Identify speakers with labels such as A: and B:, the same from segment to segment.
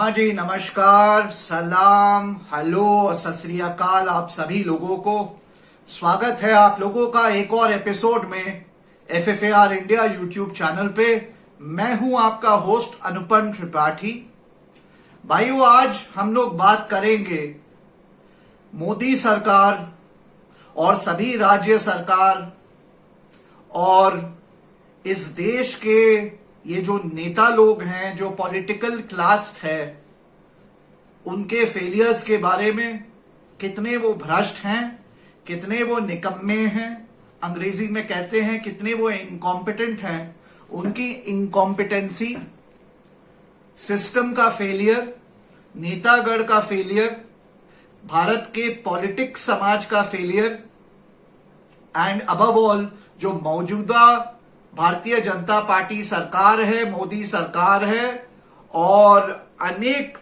A: हाँ जी, नमस्कार, सलाम, हेलो, सत श्री अकाल आप सभी लोगों को। स्वागत है आप लोगों का एक और एपिसोड में FFAR इंडिया यूट्यूब चैनल पे। मैं हूं आपका होस्ट अनुपम त्रिपाठी। भाइयों, आज हम लोग बात करेंगे मोदी सरकार और सभी राज्य सरकार और इस देश के ये जो नेता लोग हैं, जो पॉलिटिकल क्लास है, उनके फेलियर्स के बारे में। कितने वो भ्रष्ट हैं, कितने वो निकम्मे हैं, अंग्रेजी में कहते हैं कितने वो इनकॉम्पिटेंट हैं, उनकी इनकॉम्पिटेंसी, सिस्टम का फेलियर, नेतागढ़ का फेलियर, भारत के पॉलिटिक्स समाज का फेलियर एंड अबव ऑल जो मौजूदा भारतीय जनता पार्टी सरकार है, मोदी सरकार है और अनेक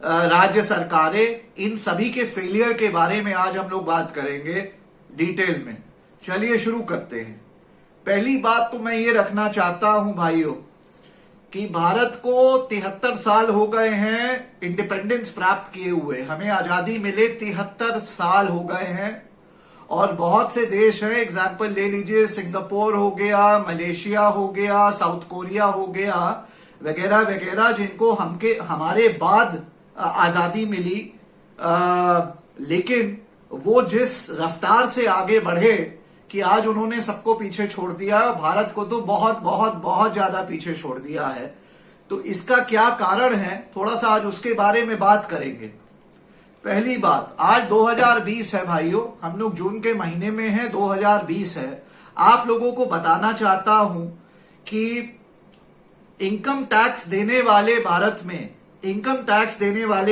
A: राज्य सरकारें, इन सभी के फेलियर के बारे में आज हम लोग बात करेंगे डिटेल में। चलिए शुरू करते हैं। पहली बात तो मैं ये रखना चाहता हूं भाइयों कि भारत को 73 साल हो गए हैं इंडिपेंडेंस प्राप्त किए हुए। हमें आजादी मिले 73 साल हो गए हैं और बहुत से देश हैं, एग्जाम्पल ले लीजिए, सिंगापुर हो गया, मलेशिया हो गया, साउथ कोरिया हो गया, वगैरह वगैरह, जिनको हमारे बाद आजादी मिली। लेकिन वो जिस रफ्तार से आगे बढ़े कि आज उन्होंने सबको पीछे छोड़ दिया, भारत को तो बहुत बहुत बहुत ज्यादा पीछे छोड़ दिया है। तो इसका क्या कारण है, थोड़ा सा आज उसके बारे में बात करेंगे। पहली बात, आज 2020 है भाइयों, हम लोग जून के महीने में हैं, 2020 है। आप लोगों को बताना चाहता हूं कि इनकम टैक्स देने वाले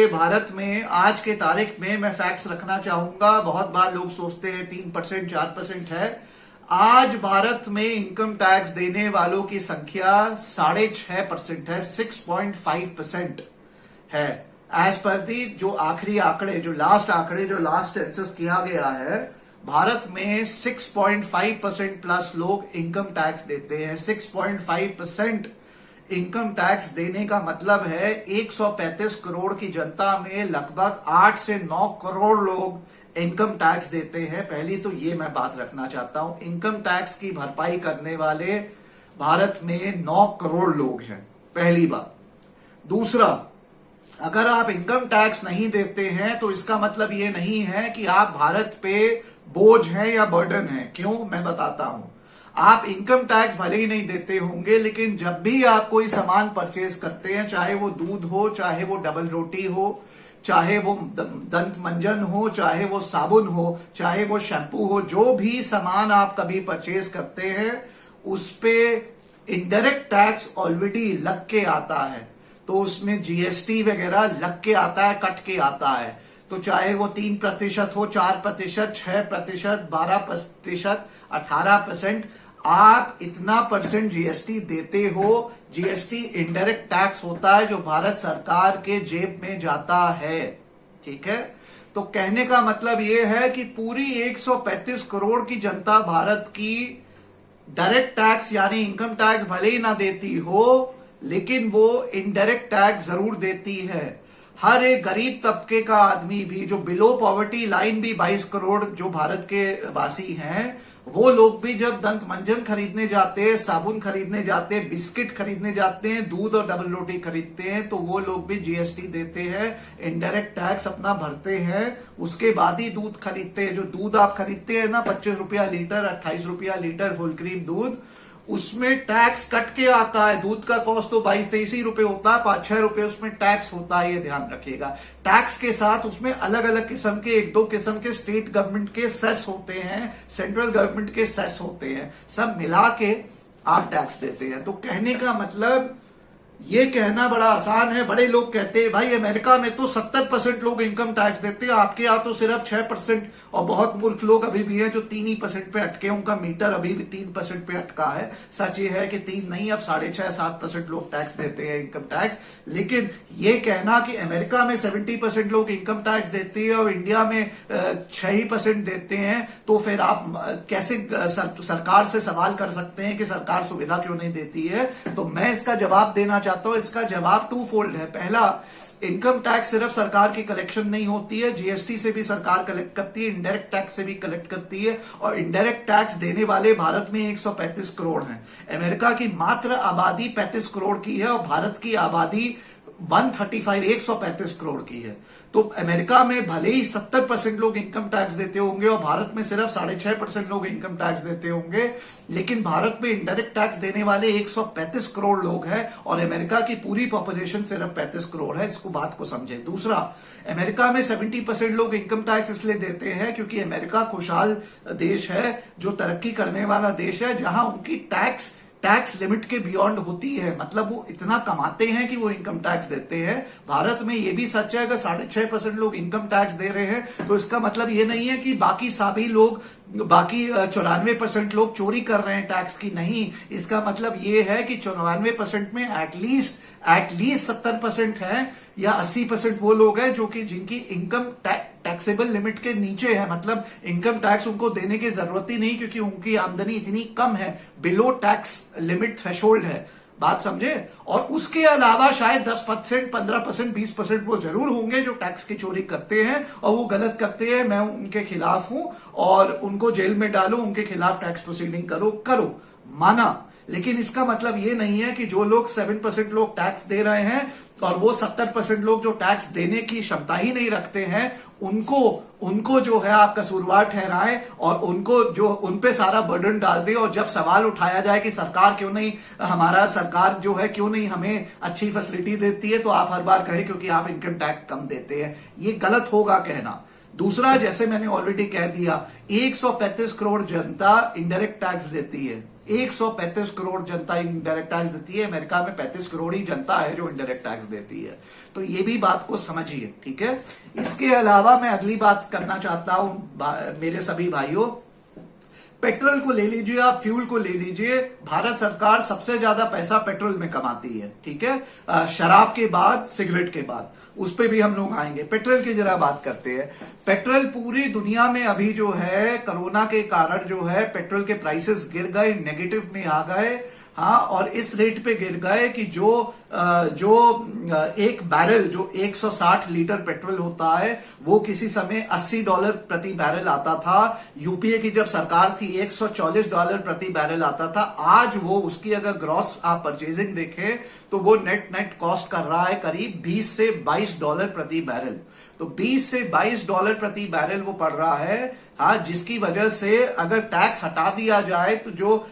A: भारत में आज के तारीख में, मैं फैक्ट्स रखना चाहूंगा, बहुत बार लोग सोचते हैं 3% 4% है। आज भारत में इनकम टैक्स देने वालों की संख्या 6.5% है, 6.5% है। एज पर दी जो आखिरी आंकड़े, जो लास्ट सेंसस किया गया है, भारत में 6.5% प्लस लोग इनकम टैक्स देते हैं। 6.5% इनकम टैक्स देने का मतलब है 135 करोड़ की जनता में लगभग 8 से 9 करोड़ लोग इनकम टैक्स देते हैं। पहली तो ये मैं बात रखना चाहता हूं, इनकम टैक्स की भरपाई करने वाले भारत में 9 करोड़ लोग हैं, पहली बात। दूसरा, अगर आप इनकम टैक्स नहीं देते हैं तो इसका मतलब ये नहीं है कि आप भारत पे बोझ हैं या बर्डन है। क्यों, मैं बताता हूं। आप इनकम टैक्स भले ही नहीं देते होंगे, लेकिन जब भी आप कोई सामान परचेज करते हैं, चाहे वो दूध हो, चाहे वो डबल रोटी हो, चाहे वो दंत मंजन हो, चाहे वो साबुन हो, चाहे वो शैम्पू हो, जो भी सामान आप कभी परचेज करते हैं, उस पे इनडायरेक्ट टैक्स ऑलरेडी लग के आता है। तो उसमें GST वगैरह लग के आता है, कट के आता है। तो चाहे वो 3% हो, 4%, 6%, 12%, 18%, आप इतना परसेंट GST देते हो। GST इनडायरेक्ट टैक्स होता है जो भारत सरकार के जेब में जाता है, ठीक है। तो कहने का मतलब ये है कि पूरी 135 करोड़ की जनता भारत की डायरेक्ट टैक्स यानी इनकम टैक्स भले ही ना देती हो, लेकिन वो इनडायरेक्ट टैक्स जरूर देती है। हर एक गरीब तबके का आदमी भी, जो बिलो पॉवर्टी लाइन भी 22 करोड़ जो भारत के वासी हैं, वो लोग भी जब दंत मंजन खरीदने जाते हैं, साबुन खरीदने जाते हैं, बिस्किट खरीदने जाते हैं, दूध और डबल रोटी खरीदते हैं, तो वो लोग भी GST देते हैं, इनडायरेक्ट टैक्स अपना भरते हैं। उसके बाद ही दूध खरीदते हैं। जो दूध आप खरीदते हैं ना, 25 रुपया लीटर, 28 रुपया लीटर फुल क्रीम दूध, उसमें टैक्स कट के आता है। दूध का कॉस्ट तो 22-23 रुपए होता है, 5-6 रुपए उसमें टैक्स होता है, ये ध्यान रखिएगा। टैक्स के साथ उसमें अलग अलग किस्म के, 1-2 किस्म के स्टेट गवर्नमेंट के सेस होते हैं, सेंट्रल गवर्नमेंट के सेस होते हैं, सब मिला के आप टैक्स देते हैं। तो कहने का मतलब, ये कहना बड़ा आसान है। बड़े लोग कहते हैं भाई अमेरिका में तो 70% लोग इनकम टैक्स देते हैं, आपके यहां तो सिर्फ 6%, और बहुत मूर्ख लोग अभी भी हैं जो 3% पे अटके, उनका मीटर अभी भी 3% पे अटका है। सच ये है कि 3 नहीं, अब 6.5-7% लोग टैक्स देते हैं इनकम टैक्स। लेकिन ये कहना कि अमेरिका में 70% लोग इनकम टैक्स देते हैं और इंडिया में 6% देते हैं, तो फिर आप कैसे सरकार से सवाल कर सकते हैं कि सरकार सुविधा क्यों नहीं देती है। तो मैं इसका जवाब देना चाहता हूं, इसका जवाब टू फोल्ड है। पहला, इनकम टैक्स सिर्फ सरकार की कलेक्शन नहीं होती है, जीएसटी से भी सरकार कलेक्ट करती है, इनडायरेक्ट टैक्स से भी कलेक्ट करती है, और इनडायरेक्ट टैक्स देने वाले भारत में 135 करोड़ हैं। अमेरिका की मात्र आबादी 35 करोड़ की है और भारत की आबादी 135 करोड़ की है। तो अमेरिका में भले ही 70% लोग इनकम टैक्स देते होंगे और भारत में सिर्फ 6.5% लोग इनकम टैक्स देते होंगे, लेकिन भारत में इनडायरेक्ट टैक्स देने वाले 135 करोड़ लोग हैं और अमेरिका की पूरी पॉपुलेशन सिर्फ 35 करोड़ है। इसको बात को समझे। दूसरा, अमेरिका में 70% लोग इनकम टैक्स इसलिए देते हैं क्योंकि अमेरिका खुशहाल देश है, जो तरक्की करने वाला देश है, जहां उनकी टैक्स लिमिट के बियॉन्ड होती है, मतलब वो इतना कमाते हैं कि वो इनकम टैक्स देते हैं। भारत में ये भी सच है, अगर 6.5% लोग इनकम टैक्स दे रहे हैं तो इसका मतलब ये नहीं है कि बाकी 94% लोग चोरी कर रहे हैं टैक्स की। नहीं, इसका मतलब ये है कि 94% में एटलीस्ट 70% है या 80% वो लोग हैं जो कि जिनकी इनकम टैक्सेबल लिमिट के नीचे है, मतलब इनकम टैक्स उनको देने की जरूरत ही नहीं क्योंकि उनकी आमदनी इतनी कम है, बिलो टैक्स लिमिट थ्रेशोल्ड है। बात समझे? और उसके अलावा शायद 10%, 15%, 20% वो जरूर होंगे जो टैक्स की चोरी करते हैं और वो गलत करते हैं। मैं उनके खिलाफ हूं और उनको जेल में डालो, उनके खिलाफ टैक्स प्रोसीडिंग करो, माना। लेकिन इसका मतलब ये नहीं है कि जो लोग 7% लोग टैक्स दे रहे हैं और वो 70% लोग जो टैक्स देने की क्षमता ही नहीं रखते हैं, उनको जो है आप कसूरवार ठहराएं और उन पे सारा बर्डन डाल दे। और जब सवाल उठाया जाए कि सरकार जो है क्यों नहीं हमें अच्छी फैसिलिटी देती है, तो आप हर बार कहें क्योंकि आप इनकम टैक्स कम देते हैं। ये गलत होगा कहना। दूसरा, जैसे मैंने ऑलरेडी कह दिया, 135 करोड़ जनता इनडायरेक्ट टैक्स देती है। 135 करोड़ जनता इनडायरेक्ट टैक्स देती है। अमेरिका में 35 करोड़ ही जनता है जो इनडायरेक्ट टैक्स देती है। तो ये भी बात को समझिए, ठीक है। इसके अलावा मैं अगली बात करना चाहता हूं मेरे सभी भाइयों, पेट्रोल को ले लीजिए, आप फ्यूल को ले लीजिए। भारत सरकार सबसे ज्यादा पैसा पेट्रोल में कमाती है, ठीक है, शराब के बाद, सिगरेट के बाद। उस पे भी हम लोग आएंगे। पेट्रोल की जरा बात करते हैं। पेट्रोल पूरी दुनिया में अभी जो है कोरोना के कारण जो है पेट्रोल के प्राइसेस गिर गए, नेगेटिव में आ गए। हाँ, और इस रेट पे गिर गए कि जो एक बैरल जो 160 लीटर पेट्रोल होता है वो किसी समय $80 प्रति बैरल आता था। यूपीए की जब सरकार थी $140 प्रति बैरल आता था। आज वो उसकी अगर ग्रॉस आप परचेजिंग देखें तो वो नेट कॉस्ट कर रहा है करीब $20 से $22 प्रति बैरल। तो $20 से $22 प्रति बैरल वो पड़ रहा है। हाँ, जिसकी वजह से अगर टैक्स हटा दिया जाए तो जो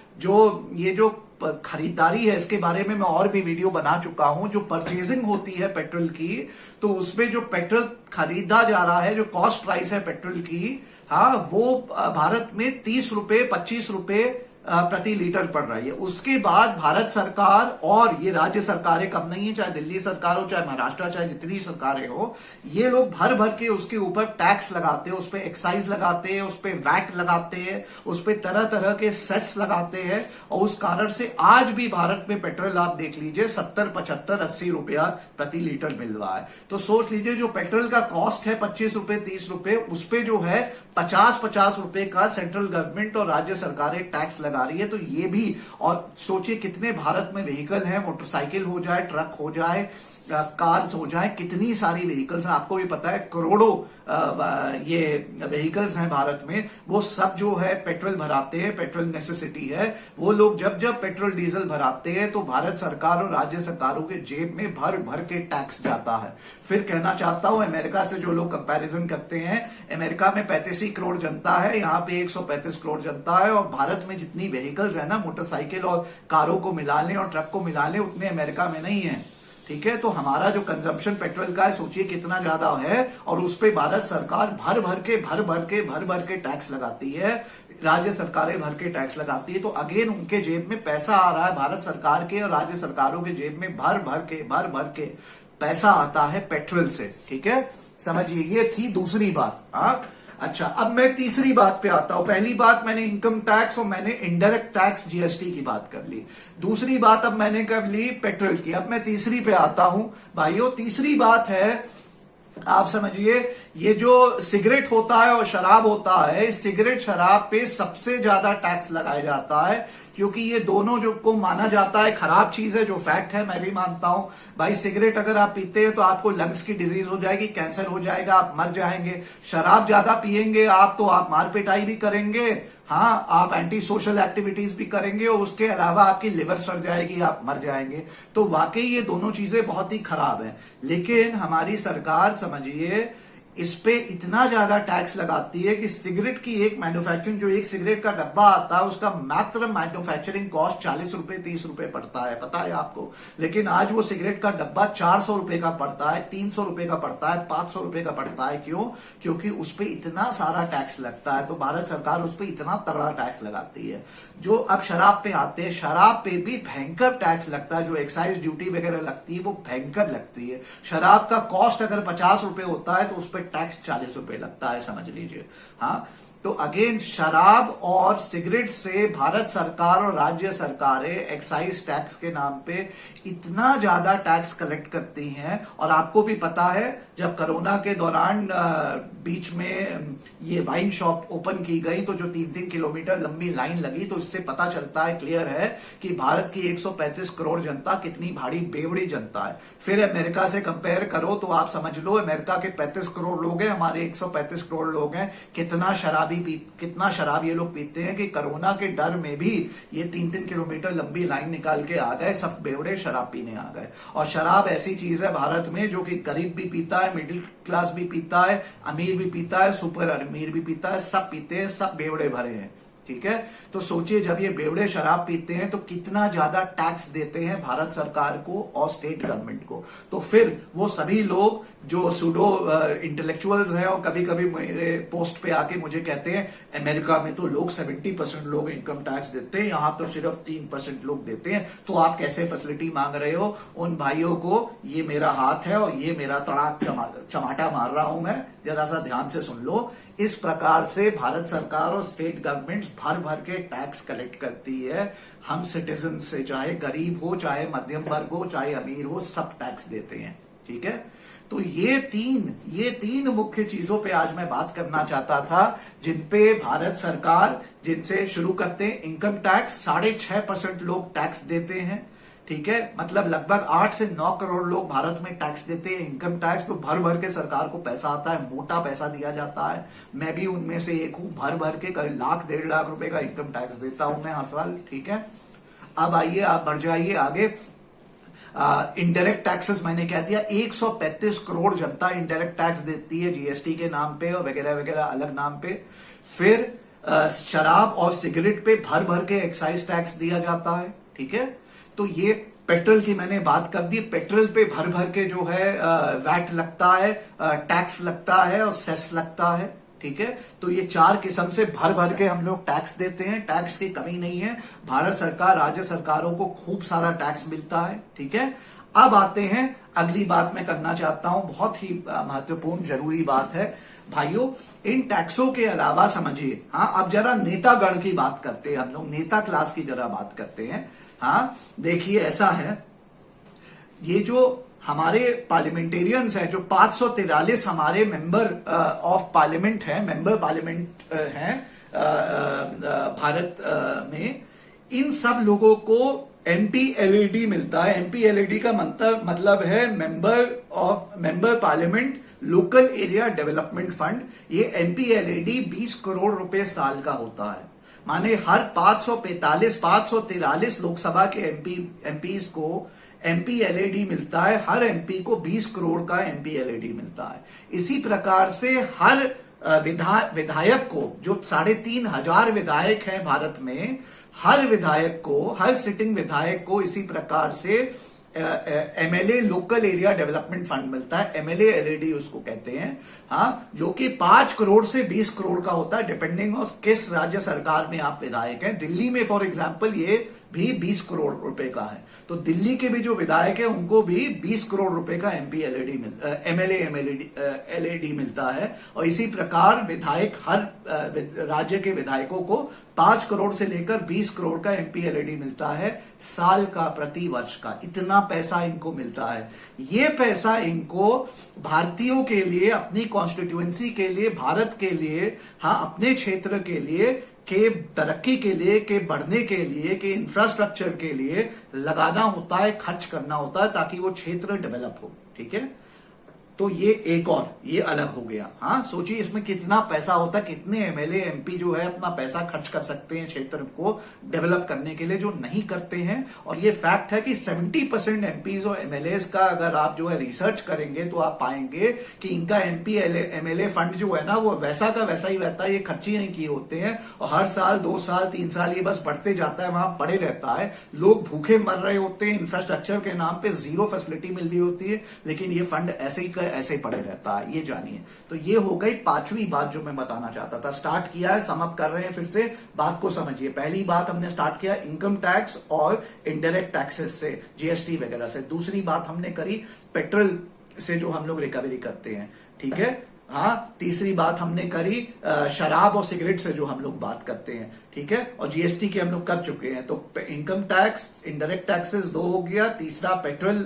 A: खरीदारी है, इसके बारे में मैं और भी वीडियो बना चुका हूं। जो परचेजिंग होती है पेट्रोल की, तो उसमें जो पेट्रोल खरीदा जा रहा है, जो कॉस्ट प्राइस है पेट्रोल की, हाँ, वो भारत में 30 रुपए 25 रुपए प्रति लीटर पड़ रही है। उसके बाद भारत सरकार और ये राज्य सरकारें कम नहीं है, चाहे दिल्ली सरकार हो, चाहे महाराष्ट्र, चाहे जितनी सरकारें हो, ये लोग भर भर के उसके ऊपर टैक्स लगाते हैं, उस पर एक्साइज लगाते हैं, उस पर वैट लगाते हैं, उस पर तरह तरह के सेस लगाते हैं। और उस कारण से आज भी भारत में पेट्रोल आप देख लीजिए 70, 75, 80 रुपया प्रति लीटर मिल रहा है। तो सोच लीजिए जो पेट्रोल का कॉस्ट है 25 रुपए 30 रुपए, उस पे जो है 50 रुपए का सेंट्रल गवर्नमेंट और राज्य सरकारें टैक्स लगा रही है। तो ये भी, और सोचिए कितने भारत में व्हीकल हैं, मोटरसाइकिल हो जाए, ट्रक हो जाए, कार्स हो जाए, कितनी सारी व्हीकल्स हैं। आपको भी पता है करोड़ों ये व्हीकल्स हैं भारत में। वो सब जो है पेट्रोल भराते हैं, पेट्रोल नेसेसिटी है। वो लोग जब पेट्रोल डीजल भराते हैं तो भारत सरकार और राज्य सरकारों के जेब में भर भर के टैक्स जाता है। फिर कहना चाहता हूं, अमेरिका से जो लोग कंपैरिजन करते हैं, अमेरिका में 35 करोड़ जनता है, यहाँ पे 135 करोड़ जनता है। और भारत में जितनी व्हीकल्स है ना, मोटरसाइकिल और कारों को मिला लें और ट्रक को मिला लें, उतने अमेरिका में नहीं है, ठीक है। तो हमारा जो कंजम्पशन पेट्रोल का है, सोचिए कितना ज्यादा है। और उस पे भारत सरकार भर भर के टैक्स लगाती है, राज्य सरकारें भर के टैक्स लगाती है। तो अगेन उनके जेब में पैसा आ रहा है, भारत सरकार के और राज्य सरकारों के जेब में भर भर के पैसा आता है पेट्रोल से, ठीक है। समझिए, ये थी दूसरी बात। हाँ, अच्छा, अब मैं तीसरी बात पे आता हूं। पहली बात मैंने इनकम टैक्स और मैंने इनडायरेक्ट टैक्स जीएसटी की बात कर ली। दूसरी बात अब मैंने कर ली पेट्रोल की। अब मैं तीसरी पे आता हूं भाइयों। तीसरी बात है आप समझिए, ये जो सिगरेट होता है और शराब होता है, इस सिगरेट शराब पे सबसे ज्यादा टैक्स लगाया जाता है, क्योंकि ये दोनों जो को माना जाता है खराब चीज है, जो फैक्ट है, मैं भी मानता हूं। भाई सिगरेट अगर आप पीते हैं तो आपको लंग्स की डिजीज हो जाएगी, कैंसर हो जाएगा, आप मर जाएंगे। शराब ज्यादा पिएंगे आप तो आप मारपिटाई भी करेंगे, हाँ, आप एंटी सोशल एक्टिविटीज भी करेंगे, और उसके अलावा आपकी लिवर सड़ जाएगी, आप मर जाएंगे। तो वाकई ये दोनों चीजें बहुत ही खराब है। लेकिन हमारी सरकार समझिए इस पे इतना ज्यादा टैक्स लगाती है कि सिगरेट की एक मैन्युफैक्चरिंग, जो एक सिगरेट का डब्बा आता है उसका मात्र मैन्युफैक्चरिंग कॉस्ट 40 रुपए 30 रुपए पड़ता है, पता है आपको। लेकिन आज वो सिगरेट का डब्बा 400 रुपए का पड़ता है, 300 रुपए का पड़ता है, 500 रुपए का पड़ता है। क्यों? क्योंकि उस पर इतना सारा टैक्स लगता है। तो भारत सरकार उस पर इतना तगड़ा टैक्स लगाती है। जो अब शराब पे आते हैं, शराब पे भी भयंकर टैक्स लगता है, जो एक्साइज ड्यूटी वगैरह लगती है वो भयंकर लगती है। शराब का कॉस्ट अगर 50 रुपए होता है तो उस पर टैक्स 40 रुपए लगता है, समझ लीजिए। हाँ, तो अगेन शराब और सिगरेट से भारत सरकार और राज्य सरकारें एक्साइज टैक्स के नाम पे इतना ज्यादा टैक्स कलेक्ट करती हैं। और आपको भी पता है, जब कोरोना के दौरान बीच में ये वाइन शॉप ओपन की गई तो जो 3-3 किलोमीटर लंबी लाइन लगी, तो इससे पता चलता है, क्लियर है कि भारत की 135 करोड़ जनता कितनी भारी बेवड़ी जनता है। फिर अमेरिका से कंपेयर करो तो आप समझ लो, अमेरिका के 35 करोड़ लोग हैं, हमारे 135 करोड़ लोग हैं। कितना शराब ये लोग पीते हैं कि कोरोना के डर में भी ये 3-3 किलोमीटर लंबी लाइन निकाल के आ गए, सब बेवड़े शराब पीने आ गए। और शराब ऐसी चीज है भारत में जो कि गरीब भी पीता है, मिडिल क्लास भी पीता है, अमीर भी पीता है, सुपर अमीर भी पीता है, सब पीते हैं, सब बेवड़े भरे हैं। ठीक है, तो सोचिए जब ये बेवड़े शराब पीते हैं तो कितना ज्यादा टैक्स देते हैं भारत सरकार को और स्टेट गवर्नमेंट को। तो फिर वो सभी लोग जो सूडो इंटेलेक्चुअल्स हैं और कभी कभी मेरे पोस्ट पे आके मुझे कहते हैं अमेरिका में तो लोग 70% लोग इनकम टैक्स देते हैं, यहां तो सिर्फ 3% लोग देते हैं, तो आप कैसे फैसिलिटी मांग रहे हो। उन भाइयों को ये मेरा हाथ है और ये मेरा तड़ाक चमाटा मार रहा हूं मैं, जरा सा ध्यान से सुन लो। इस प्रकार से भारत सरकार और स्टेट गवर्नमेंट्स भर भर के टैक्स कलेक्ट करती है हम सिटीजन से, चाहे गरीब हो, चाहे मध्यम वर्ग हो, चाहे अमीर हो, सब टैक्स देते हैं। ठीक है, तो ये तीन मुख्य चीजों पे आज मैं बात करना चाहता था, जिन पे भारत सरकार, जिनसे शुरू करते हैं इनकम टैक्स। 6.5% लोग टैक्स देते हैं। ठीक है, मतलब लगभग 8 से 9 करोड़ लोग भारत में टैक्स देते हैं इनकम टैक्स। तो भर भर के सरकार को पैसा आता है, मोटा पैसा दिया जाता है। मैं भी उनमें से एक हूं, भर भर के करीब 1-1.5 लाख रुपए का इनकम टैक्स देता हूं मैं हर साल। ठीक है, अब आइए आप बढ़ जाइए आगे। इनडायरेक्ट टैक्सेस मैंने कह दिया, 135 करोड़ जनता इनडायरेक्ट टैक्स देती है जीएसटी के नाम पे और वगैरह वगैरह अलग नाम पे। फिर शराब और सिगरेट पे भर भर के एक्साइज टैक्स दिया जाता है। ठीक है, तो ये पेट्रोल की मैंने बात कर दी, पेट्रोल पे भर भर के जो है वैट लगता है, टैक्स लगता है और सेस लगता है। ठीक है, तो ये 4 किस्म से भर भर के हम लोग टैक्स देते हैं। टैक्स की कमी नहीं है, भारत सरकार, राज्य सरकारों को खूब सारा टैक्स मिलता है। ठीक है, अब आते हैं अगली बात मैं करना चाहता हूं, बहुत ही महत्वपूर्ण जरूरी बात है भाइयों। इन टैक्सों के अलावा समझिए, हाँ, अब जरा नेतागण की बात करते हैं, हम लोग नेता क्लास की जरा बात करते हैं। हाँ, देखिए ऐसा है, ये जो हमारे पार्लियामेंटेरियंस हैं, जो 543 हमारे मेंबर ऑफ पार्लियामेंट हैं, मेंबर पार्लियामेंट हैं भारत में, इन सब लोगों को MPLAD मिलता है। MPLAD का मतलब है member parliament local area development fund. ये MPLAD 20 करोड़ रुपए साल का होता है। माने हर 543 लोकसभा के एमपीज को MPLAD मिलता है, हर MP को 20 करोड़ का MPLAD मिलता है। इसी प्रकार से हर विधायक को, जो 3,500 विधायक हैं भारत में, हर विधायक को, हर सिटिंग विधायक को इसी प्रकार से MLA local area development fund मिलता है, MLA-LAD उसको कहते हैं। हाँ, जो कि 5 करोड़ से 20 करोड़ का होता है, डिपेंडिंग ऑन किस राज्य सरकार में आप विधायक हैं। दिल्ली में फॉर एग्जांपल ये भी 20 करोड़ रुपए का है। तो दिल्ली के भी जो विधायक है उनको भी 20 करोड़ रुपए का एमपी एमएलए एलएडी मिलता है। और इसी प्रकार विधायक हर राज्य के विधायकों को 5 करोड़ से लेकर 20 करोड़ का एमपी एलएडी मिलता है साल का, प्रति वर्ष का। इतना पैसा इनको मिलता है। ये पैसा इनको भारतीयों के लिए, अपनी कॉन्स्टिट्यूएंसी के लिए, भारत के लिए, हाँ अपने क्षेत्र के लिए, के तरक्की के लिए, के बढ़ने के लिए, के इंफ्रास्ट्रक्चर के लिए लगाना होता है, खर्च करना होता है, ताकि वो क्षेत्र डेवलप हो। ठीक है, तो ये एक और ये अलग हो गया। हाँ सोचिए इसमें कितना पैसा होता है, कितने एमएलए एमपी जो है अपना पैसा खर्च कर सकते हैं क्षेत्र को डेवलप करने के लिए, जो नहीं करते हैं। और ये फैक्ट है कि 70% एमपीज और एमएलएस का अगर आप जो है रिसर्च करेंगे तो आप पाएंगे कि इनका एमपी एमएलए फंड जो है ना वो वैसा का वैसा ही रहता है, ये खर्च ही नहीं किए होते हैं। और हर साल 2 साल 3 साल ये बस बढ़ते जाता है, वहां पड़े रहता है। लोग भूखे मर रहे होते हैं, इंफ्रास्ट्रक्चर के नाम पे जीरो फैसिलिटी मिल रही होती है, लेकिन ये फंड ऐसे ही पड़े रहता है। ये जानिए। तो ये हो गई 5वीं बात जो मैं बताना चाहता था। स्टार्ट किया है, समअप कर रहे हैं, फिर से बात को समझिए। पहली बात हमने स्टार्ट किया इनकम टैक्स और इनडायरेक्ट टैक्सेस से, जीएसटी वगैरह से। दूसरी बात हमने करी पेट्रोल से जो हम लोग रिकवरी करते हैं। ठीक है, हाँ। तीसरी बात हमने करी शराब और सिगरेट से जो हम लोग बात करते हैं। ठीक है, और जीएसटी की हम लोग कर चुके हैं। तो इनकम टैक्स, इनडायरेक्ट टैक्सेस 2 हो गया। तीसरा पेट्रोल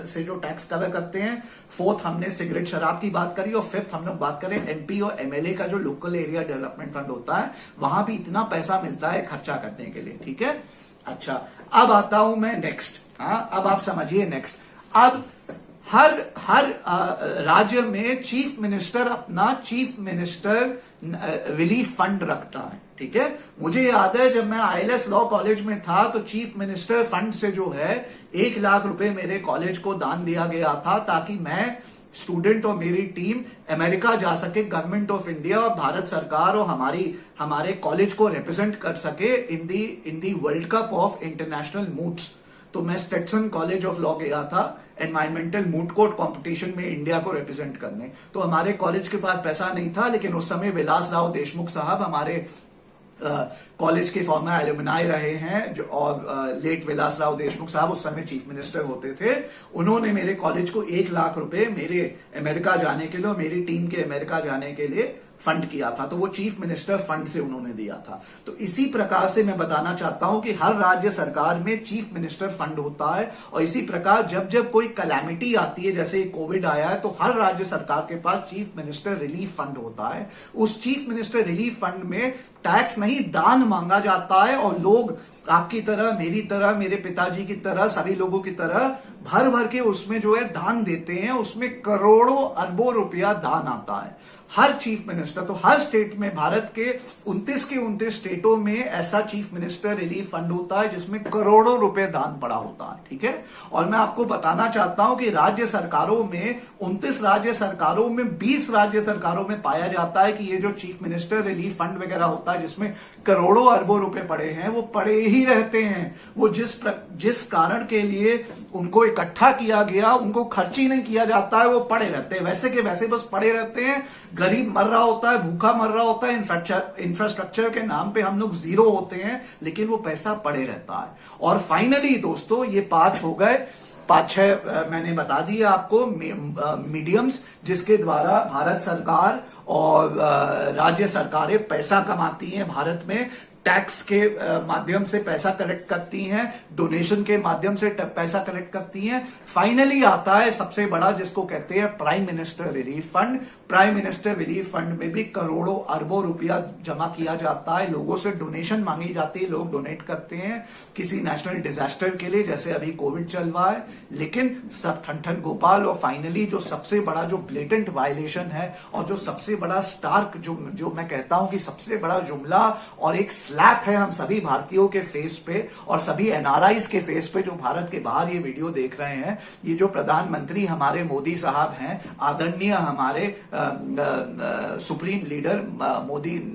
A: से जो टैक्स कवर करते हैं। फोर्थ हमने सिगरेट शराब की बात करी। और फिफ्थ हम लोग बात करें एमपी और एमएलए का जो लोकल एरिया डेवलपमेंट फंड होता है, वहां भी इतना पैसा मिलता है खर्चा करने के लिए। ठीक है, अच्छा अब आता हूं मैं नेक्स्ट। हाँ अब आप समझिए नेक्स्ट। अब हर राज्य में चीफ मिनिस्टर अपना चीफ मिनिस्टर रिलीफ फंड रखता है। ठीक है, मुझे याद है जब मैं आईएलएस लॉ कॉलेज में था तो चीफ मिनिस्टर फंड से जो है 1 लाख रुपए मेरे कॉलेज को दान दिया गया था, ताकि मैं स्टूडेंट और मेरी टीम अमेरिका जा सके, गवर्नमेंट ऑफ इंडिया और भारत सरकार और हमारे कॉलेज को रिप्रेजेंट कर सके in the world cup of international moots. तो मैं स्टेटसन कॉलेज ऑफ लॉ गया था एनवायरमेंटल मूड कोर्ट कंपटीशन में इंडिया को रिप्रेजेंट करने। तो हमारे कॉलेज के पास पैसा नहीं था, लेकिन उस समय विलास राव देशमुख साहब हमारे कॉलेज के फॉर्मर एलुमनाई रहे हैं और लेट विलास राव देशमुख साहब उस समय चीफ मिनिस्टर होते थे। उन्होंने मेरे कॉलेज को 1 लाख रुपए मेरे अमेरिका जाने के लिए और मेरी टीम के अमेरिका जाने के लिए फंड किया था। तो वो चीफ मिनिस्टर फंड से उन्होंने दिया था। तो इसी प्रकार से मैं बताना चाहता हूं कि हर राज्य सरकार में चीफ मिनिस्टर फंड होता है। और इसी प्रकार जब जब कोई कैलामिटी आती है, जैसे कोविड आया है, तो हर राज्य सरकार के पास चीफ मिनिस्टर रिलीफ फंड होता है। उस चीफ मिनिस्टर रिलीफ फंड में टैक्स नहीं, दान मांगा जाता है। और लोग आपकी तरह, मेरी तरह, मेरे पिताजी की तरह, सभी लोगों की तरह भर भर के उसमें जो है दान देते हैं। उसमें करोड़ों अरबों रुपया दान आता है हर चीफ मिनिस्टर। तो हर स्टेट में, भारत के 29 स्टेटों में ऐसा चीफ मिनिस्टर रिलीफ फंड होता है जिसमें करोड़ों रुपए दान पड़ा होता है। ठीक है, और मैं आपको बताना चाहता हूं कि राज्य सरकारों में 29 राज्य सरकारों में 20 राज्य सरकारों में पाया जाता है कि ये जो चीफ मिनिस्टर रिलीफ फंड वगैरह होता है जिसमें करोड़ों अरबों रुपए पड़े हैं, वो पड़े ही रहते हैं। वो जिस कारण के लिए उनको इकट्ठा किया गया, उनको खर्च ही नहीं किया जाता है, वो पड़े रहते हैं, वैसे के वैसे बस पड़े रहते हैं। गरीब मर रहा होता है, भूखा मर रहा होता है, इंफ्रास्ट्रक्चर के नाम पे हम लोग जीरो होते हैं, लेकिन वो पैसा पड़े रहता है। और फाइनली दोस्तों ये 5 हो गए, 5-6 मैंने बता दिया आपको मीडियम्स जिसके द्वारा भारत सरकार और राज्य सरकारें पैसा कमाती हैं। भारत में टैक्स के माध्यम से पैसा कलेक्ट करती हैं, डोनेशन के माध्यम से पैसा कलेक्ट करती हैं। फाइनली आता है सबसे बड़ा, जिसको कहते हैं prime minister relief fund. Prime minister relief fund में भी करोड़ों अरबों रुपया जमा किया जाता है। लोगों से डोनेशन मांगी जाती है, लोग डोनेट करते हैं किसी नेशनल डिजास्टर के लिए, जैसे अभी कोविड चल रहा है। लेकिन सब ठन गोपाल, और फाइनली जो सबसे बड़ा जो ब्लेटेंट वायलेशन है और जो सबसे बड़ा स्टार्क जो मैं कहता हूं कि सबसे बड़ा जुमला और एक स्लैप है हम सभी भारतीयों के फेस पे और सभी एनआरआईज के फेस पे जो भारत के बाहर ये वीडियो देख रहे हैं, ये जो प्रधानमंत्री हमारे मोदी साहब हैं, आदरणीय हमारे सुप्रीम लीडर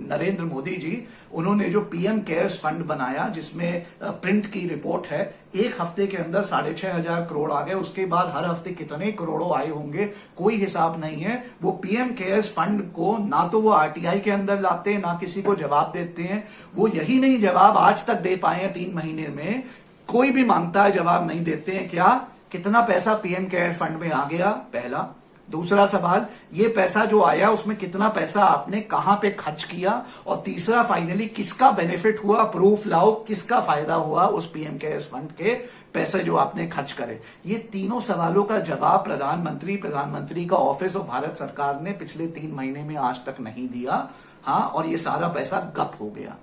A: नरेंद्र मोदी जी, उन्होंने जो पीएम केयर्स फंड बनाया जिसमें प्रिंट की रिपोर्ट है, 1 हफ्ते के अंदर 6,500 करोड़ आ गए। उसके बाद हर हफ्ते कितने करोड़ों आए होंगे कोई हिसाब नहीं है। वो पीएम केयर्स फंड को ना तो वो आरटीआई के अंदर लाते हैं, ना किसी को जवाब देते हैं। वो यही नहीं जवाब आज तक दे पाए हैं 3 महीने में कोई भी मांगता है, जवाब नहीं देते हैं। क्या, कितना पैसा पीएम केयर फंड में आ गया, पहला। दूसरा सवाल, ये पैसा जो आया उसमें कितना पैसा आपने कहां पे खर्च किया, और तीसरा फाइनली किसका बेनिफिट हुआ, प्रूफ लाओ, किसका फायदा हुआ उस पीएम केयर्स फंड के पैसे जो आपने खर्च करे। ये तीनों सवालों का जवाब प्रधानमंत्री का ऑफिस और भारत सरकार ने पिछले 3 महीने में आज तक नहीं दिया। हाँ, और ये सारा पैसा गप हो गया।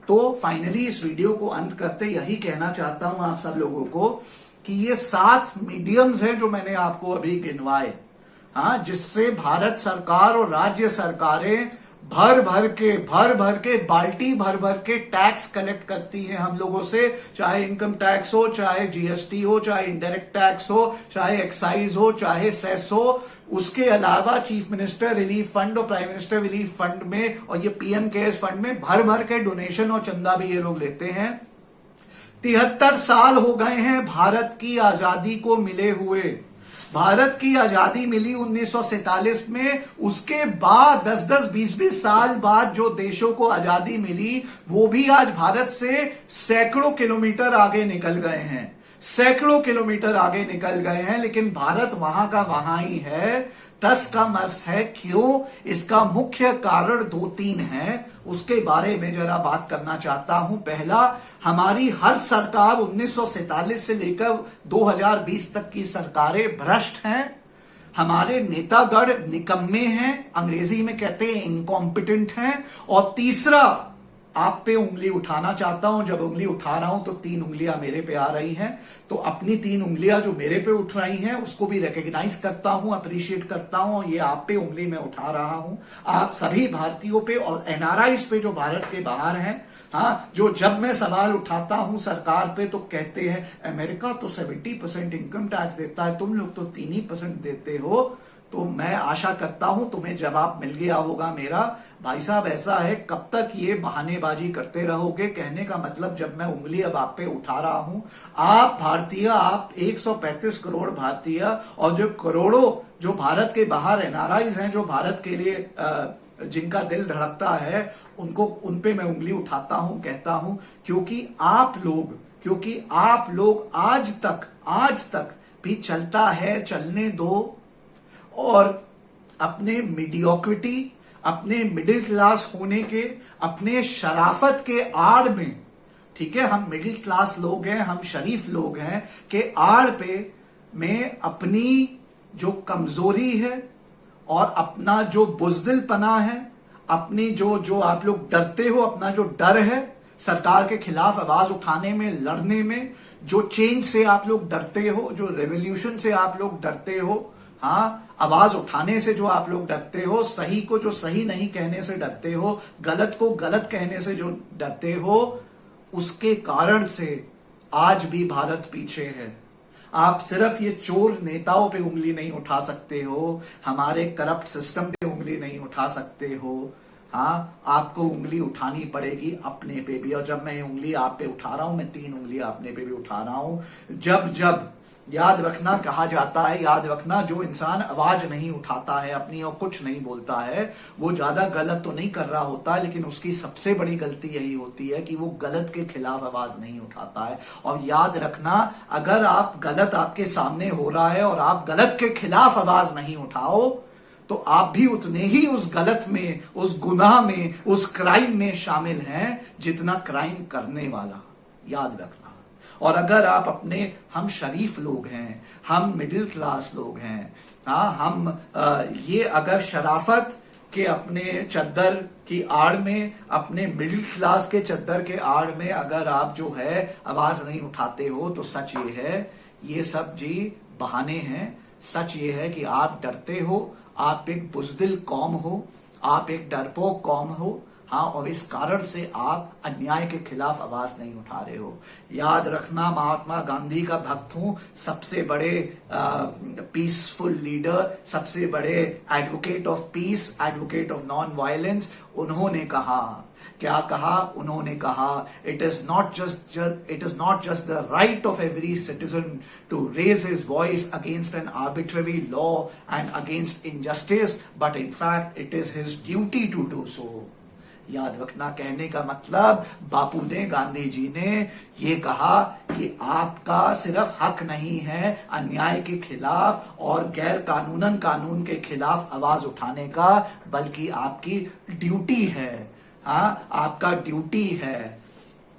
A: तो फाइनली इस वीडियो को अंत करते यही कहना चाहता हूं आप सब लोगों को कि ये 7 मीडियम्स हैं जो मैंने आपको अभी गिनवाए, हाँ, जिससे भारत सरकार और राज्य सरकारें भर भर के बाल्टी भर के टैक्स कलेक्ट करती हैं हम लोगों से, चाहे इनकम टैक्स हो, चाहे जीएसटी हो, चाहे इनडायरेक्ट टैक्स हो, चाहे एक्साइज हो, चाहे सेस हो। उसके अलावा चीफ मिनिस्टर रिलीफ फंड और प्राइम मिनिस्टर रिलीफ फंड में और ये पीएम केयर्स फंड में भर के डोनेशन और चंदा भी ये लोग लेते हैं। 73 साल हो गए हैं भारत की आजादी को मिले हुए। भारत की आजादी मिली 1947 में, उसके बाद 10-10, 20-20 साल बाद जो देशों को आजादी मिली वो भी आज भारत से सैकड़ों किलोमीटर आगे निकल गए हैं, सैकड़ों किलोमीटर आगे निकल गए हैं, लेकिन भारत वहां का वहां ही है, तस का मस है। क्यों? इसका मुख्य कारण 2-3 है, उसके बारे में जरा बात करना चाहता हूं। पहला, हमारी हर सरकार 1947 से लेकर 2020 तक की सरकारें भ्रष्ट हैं, हमारे नेतागण निकम्मे हैं, अंग्रेजी में कहते हैं इनकॉम्पिटेंट हैं। और तीसरा, आप पे उंगली उठाना चाहता हूं, जब उंगली उठा रहा हूं तो 3 उंगलियां मेरे पे आ रही हैं, तो अपनी 3 उंगलियां जो मेरे पे उठ रही हैं उसको भी रिकॉग्नाइज करता हूं, अप्रिशिएट करता हूं। ये आप पे उंगली मैं उठा रहा हूं, आप सभी भारतीयों पे और एनआरआईज पे जो भारत के बाहर हैं, हाँ, जो जब मैं सवाल उठाता हूं सरकार पे तो कहते हैं अमेरिका तो 70% इनकम टैक्स देता है, तुम लोग तो 3% देते हो। तो मैं आशा करता हूं तुम्हें जवाब मिल गया होगा मेरा। भाई साहब, ऐसा है, कब तक ये बहानेबाजी करते रहोगे? कहने का मतलब, जब मैं उंगली अब आप पे उठा रहा हूं, आप भारतीय, आप 135 करोड़ भारतीय और जो करोड़ों जो भारत के बाहर एनआरआईज हैं, जो भारत के लिए जिनका दिल धड़कता है, उनको, उन पे मैं उंगली उठाता हूं, कहता हूं क्योंकि आप लोग आज तक भी चलता है, चलने दो। और अपने मीडियोक्रिटी, अपने मिडिल क्लास होने के, अपने शराफत के आड़ में, ठीक है, हम मिडिल क्लास लोग हैं, हम शरीफ लोग हैं, के आड़ पे में अपनी जो कमजोरी है और अपना जो बुजदिलपना है, अपनी जो आप लोग डरते हो, अपना जो डर है सरकार के खिलाफ आवाज उठाने में, लड़ने में, जो चेंज से आप लोग डरते हो, जो रेवोल्यूशन से आप लोग डरते हो, हाँ, आवाज उठाने से जो आप लोग डरते हो, सही को जो सही नहीं कहने से डरते हो, गलत को गलत कहने से जो डरते हो, उसके कारण से आज भी भारत पीछे है। आप सिर्फ ये चोर नेताओं पे उंगली नहीं उठा सकते हो, हमारे करप्ट सिस्टम पे उंगली नहीं उठा सकते हो, हाँ, आपको उंगली उठानी पड़ेगी अपने पे भी। और जब मैं उंगली आप पे उठा रहा हूं, मैं 3 उंगली अपने पे भी उठा रहा हूं। जब याद रखना, कहा जाता है, याद रखना, जो इंसान आवाज नहीं उठाता है अपनी और कुछ नहीं बोलता है, वो ज्यादा गलत तो नहीं कर रहा होता, लेकिन उसकी सबसे बड़ी गलती यही होती है कि वो गलत के खिलाफ आवाज नहीं उठाता है। और याद रखना, अगर आप गलत आपके सामने हो रहा है और आप गलत के खिलाफ आवाज नहीं उठाओ, तो आप भी उतने ही उस गलत में, उस गुनाह में, उस क्राइम में शामिल हैं जितना क्राइम करने वाला। याद रखना। और अगर आप अपने, हम शरीफ लोग हैं, हम मिडिल क्लास लोग हैं, हाँ, हम ये अगर शराफत के अपने चद्दर की आड़ में, अपने मिडिल क्लास के चद्दर के आड़ में अगर आप जो है आवाज नहीं उठाते हो, तो सच ये है, ये सब जी बहाने हैं। सच ये है कि आप डरते हो, आप एक बुजदिल कौम हो, आप एक डरपोक कौम हो, हाँ, और इस कारण से आप अन्याय के खिलाफ आवाज नहीं उठा रहे हो। याद रखना, महात्मा गांधी का भक्त हूं, सबसे बड़े पीसफुल लीडर, सबसे बड़े advocate of peace, advocate of non violence. उन्होंने कहा, क्या कहा? उन्होंने कहा, it is not just the right of every citizen to raise his voice against an arbitrary law and against injustice, but in fact it is his duty to do so. याद रखना, कहने का मतलब बापू ने, गांधी जी ने ये कहा कि आपका सिर्फ हक नहीं है अन्याय के खिलाफ और गैर कानूनन कानून के खिलाफ आवाज उठाने का, बल्कि आपकी ड्यूटी है, हाँ आपका ड्यूटी है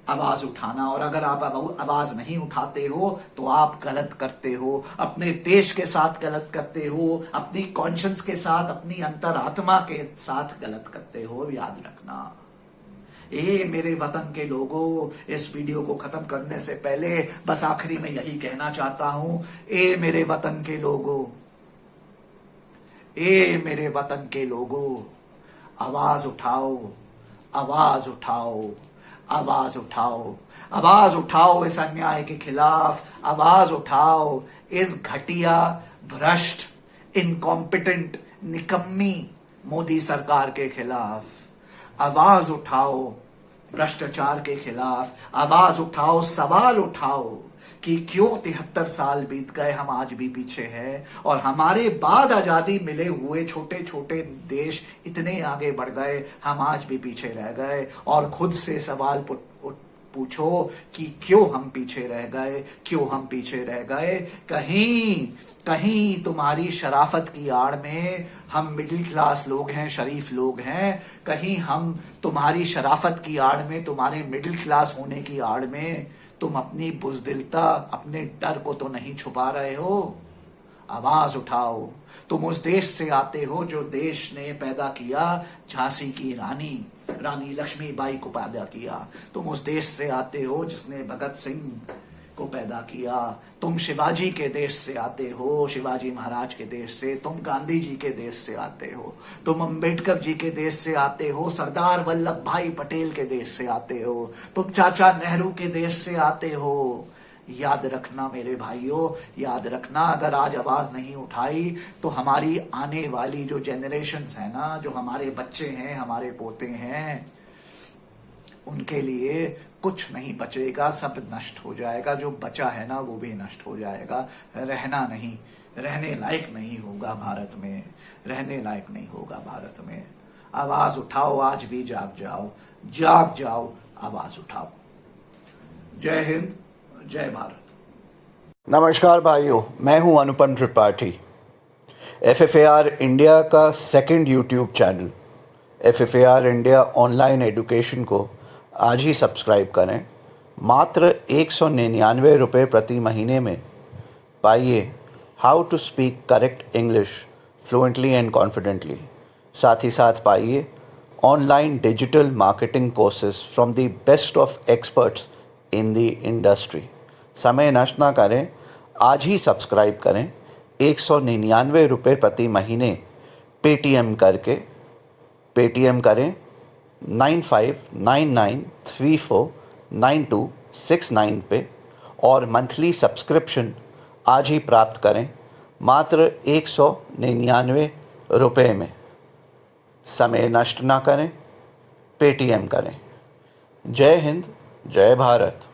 A: आवाज उठाना। और अगर आप आवाज नहीं उठाते हो तो आप गलत करते हो, अपने देश के साथ गलत करते हो, अपनी कॉन्शियंस के साथ, अपनी अंतरात्मा के साथ गलत करते हो, याद रखना। ए मेरे वतन के लोगों, इस वीडियो को खत्म करने से पहले बस आखिरी में यही कहना चाहता हूं, ए मेरे वतन के लोगों, ए मेरे वतन के लोगों, आवाज उठाओ, आवाज उठाओ, आवाज उठाओ, आवाज उठाओ इस अन्याय के खिलाफ, आवाज उठाओ इस घटिया, भ्रष्ट, इनकॉम्पिटेंट, निकम्मी मोदी सरकार के खिलाफ, आवाज उठाओ भ्रष्टाचार के खिलाफ, आवाज उठाओ, सवाल उठाओ कि क्यों 73 साल बीत गए, हम आज भी पीछे हैं, और हमारे बाद आजादी मिले हुए छोटे छोटे देश इतने आगे बढ़ गए, हम आज भी पीछे रह गए। और खुद से सवाल पूछो कि क्यों हम पीछे रह गए, क्यों हम पीछे रह गए। कहीं कहीं तुम्हारी शराफत की आड़ में, हम मिडिल क्लास लोग हैं, शरीफ लोग हैं, कहीं हम तुम्हारी शराफत की आड़ में, तुम्हारे मिडिल क्लास होने की आड़ में तुम अपनी बुजदिलता, अपने डर को तो नहीं छुपा रहे हो। आवाज उठाओ, तुम उस देश से आते हो जो देश ने पैदा किया, झांसी की रानी लक्ष्मीबाई को पैदा किया। तुम उस देश से आते हो जिसने भगत सिंह को पैदा किया। तुम शिवाजी के देश से आते हो, शिवाजी महाराज के देश से। तुम गांधी जी के देश से आते हो, तुम अंबेडकर जी के देश से आते हो, सरदार वल्लभ भाई पटेल के देश से आते हो, तुम चाचा नेहरू के देश से आते हो। याद रखना मेरे भाइयों, याद रखना, अगर आज आवाज नहीं उठाई तो हमारी आने वाली जो जनरेशन्स है ना, जो हमारे बच्चे हैं, हमारे पोते हैं, उनके लिए कुछ नहीं बचेगा, सब नष्ट हो जाएगा। जो बचा है ना वो भी नष्ट हो जाएगा, रहने लायक नहीं होगा भारत में, रहने लायक नहीं होगा भारत में। आवाज उठाओ, आज भी जाग जाओ, जाग जाओ, आवाज उठाओ। जय हिंद, जय भारत।
B: नमस्कार भाइयों, मैं हूं अनुपम त्रिपाठी। FFAR इंडिया का second YouTube channel FFAR India online education को आज ही सब्सक्राइब करें। मात्र 199 रुपये प्रति महीने में पाइए how to speak correct English fluently and confidently. साथ ही साथ पाइए online digital marketing courses from the best of experts in the industry. समय नष्ट ना करें, आज ही सब्सक्राइब करें। 199 रुपये प्रति महीने पेटीएम करें 9599349269 पे, और मंथली सब्सक्रिप्शन आज ही प्राप्त करें मात्र 199 रुपये में। समय नष्ट ना करें, पेटीएम करें। जय हिंद, जय भारत।